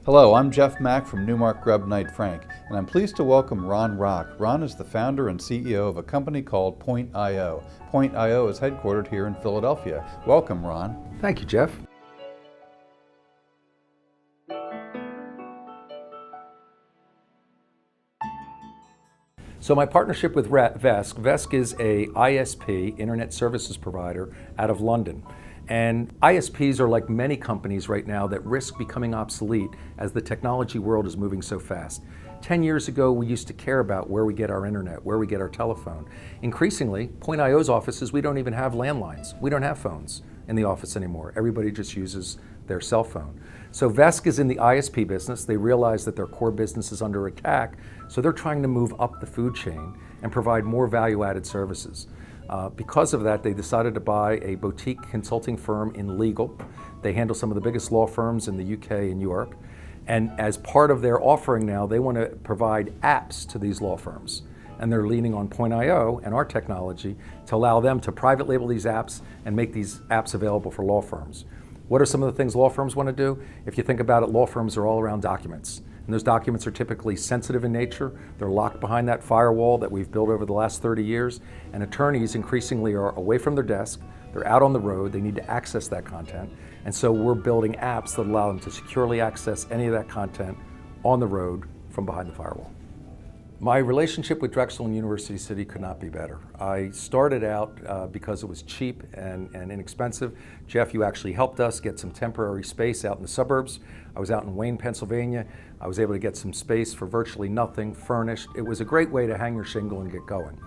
Hello, I'm Jeff Mack from Newmark Grubb Knight Frank, and I'm pleased to welcome Ron Rock. Ron is the founder and CEO of a company called PointIO. PointIO is headquartered here in Philadelphia. Welcome, Ron. Thank you, Jeff. So my partnership with VESC is a ISP, Internet Services Provider, out of London. And ISPs are like many companies right now that risk becoming obsolete as the technology world is moving so fast. 10 years ago, we used to care about where we get our internet, where we get our telephone. Increasingly, PointIO's offices, we don't even have landlines. We don't have phones in the office anymore. Everybody just uses their cell phone. So VESC is in the ISP business. They realize that their core business is under attack, so they're trying to move up the food chain and provide more value-added services. Because of that, they decided to buy a boutique consulting firm in legal. They handle some of the biggest law firms in the UK and Europe. And as part of their offering now, they want to provide apps to these law firms. And they're leaning on PointIO and our technology to allow them to private label these apps and make these apps available for law firms. What are some of the things law firms want to do? If you think about it, law firms are all around documents. And those documents are typically sensitive in nature. They're locked behind that firewall that we've built over the last 30 years. And attorneys increasingly are away from their desk. They're out on the road. They need to access that content. And so we're building apps that allow them to securely access any of that content on the road from behind the firewall. My relationship with Drexel and University City could not be better. I started out because it was cheap and inexpensive. Jeff, you actually helped us get some temporary space out in the suburbs. I was out in Wayne, Pennsylvania. I was able to get some space for virtually nothing, furnished. It was a great way to hang your shingle and get going.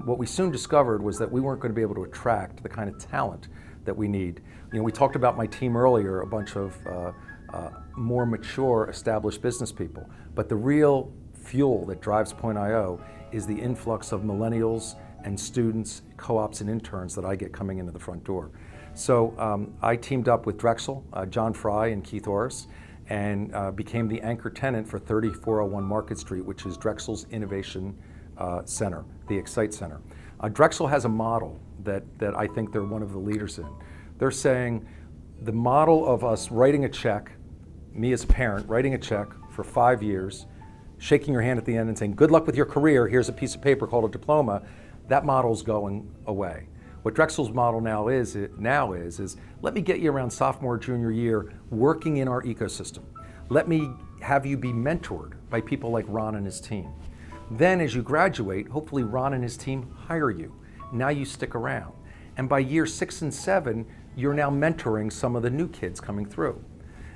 What we soon discovered was that we weren't going to be able to attract the kind of talent that we need. You know, we talked about my team earlier, a bunch of more mature, established business people, but the real fuel that drives PointIO is the influx of millennials and students, co-ops and interns that I get coming into the front door. So I teamed up with Drexel, John Fry and Keith Orris, and became the anchor tenant for 3401 Market Street, which is Drexel's Innovation Center, the Excite Center. Drexel has a model that I think they're one of the leaders in. They're saying the model of us writing a check, me as a parent, writing a check for 5 years, shaking your hand at the end and saying, good luck with your career, here's a piece of paper called a diploma, that model's going away. What Drexel's model now is let me get you around sophomore, junior year working in our ecosystem. Let me have you be mentored by people like Ron and his team. Then as you graduate, hopefully Ron and his team hire you. Now you stick around. And by year 6 and 7, you're now mentoring some of the new kids coming through.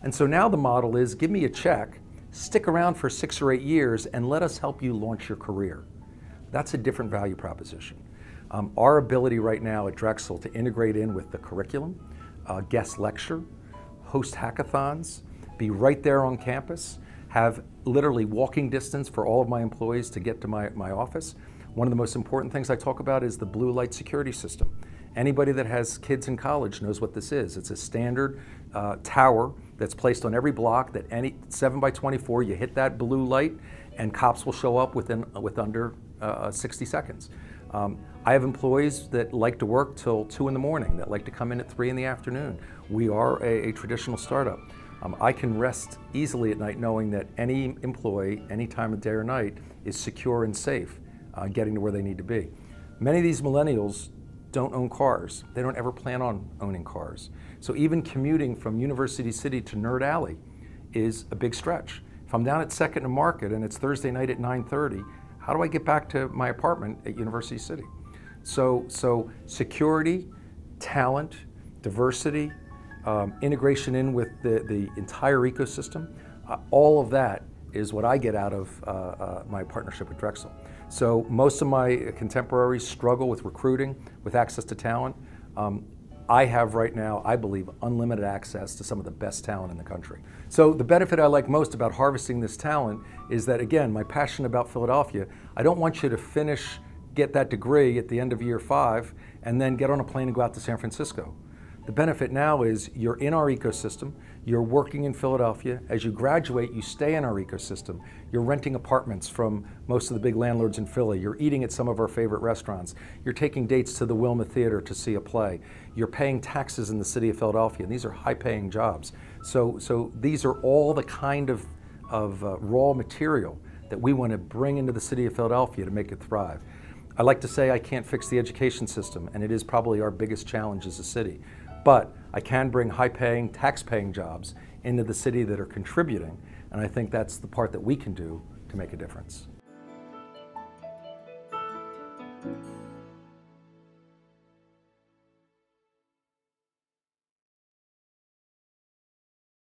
And so now the model is give me a check, stick around for 6 or 8 years and let us help you launch your career. That's a different value proposition. Our ability right now at Drexel to integrate in with the curriculum, guest lecture, host hackathons, be right there on campus, have literally walking distance for all of my employees to get to my office. One of the most important things I talk about is the blue light security system. Anybody that has kids in college knows what this is. It's a standard tower that's placed on every block that any 7 by 24, you hit that blue light and cops will show up with under 60 seconds. I have employees that like to work till 2 in the morning, that like to come in at 3 in the afternoon. We are a traditional startup. I can rest easily at night knowing that any employee, any time of day or night, is secure and safe getting to where they need to be. Many of these millennials don't own cars. They don't ever plan on owning cars. So even commuting from University City to Nerd Alley is a big stretch. If I'm down at 2nd and Market and it's Thursday night at 9:30, how do I get back to my apartment at University City? So security, talent, diversity, integration in with the entire ecosystem, all of that is what I get out of my partnership with Drexel. So most of my contemporaries struggle with recruiting, with access to talent. I have right now, I believe, unlimited access to some of the best talent in the country. So the benefit I like most about harvesting this talent is that, again, my passion about Philadelphia, I don't want you to get that degree at the end of year 5 and then get on a plane and go out to San Francisco. The benefit now is you're in our ecosystem, you're working in Philadelphia. As you graduate, you stay in our ecosystem. You're renting apartments from most of the big landlords in Philly. You're eating at some of our favorite restaurants. You're taking dates to the Wilma Theater to see a play. You're paying taxes in the city of Philadelphia. And these are high-paying jobs. So these are all the kind of raw material that we want to bring into the city of Philadelphia to make it thrive. I like to say I can't fix the education system, and it is probably our biggest challenge as a city. But I can bring high-paying, tax-paying jobs into the city that are contributing, and I think that's the part that we can do to make a difference.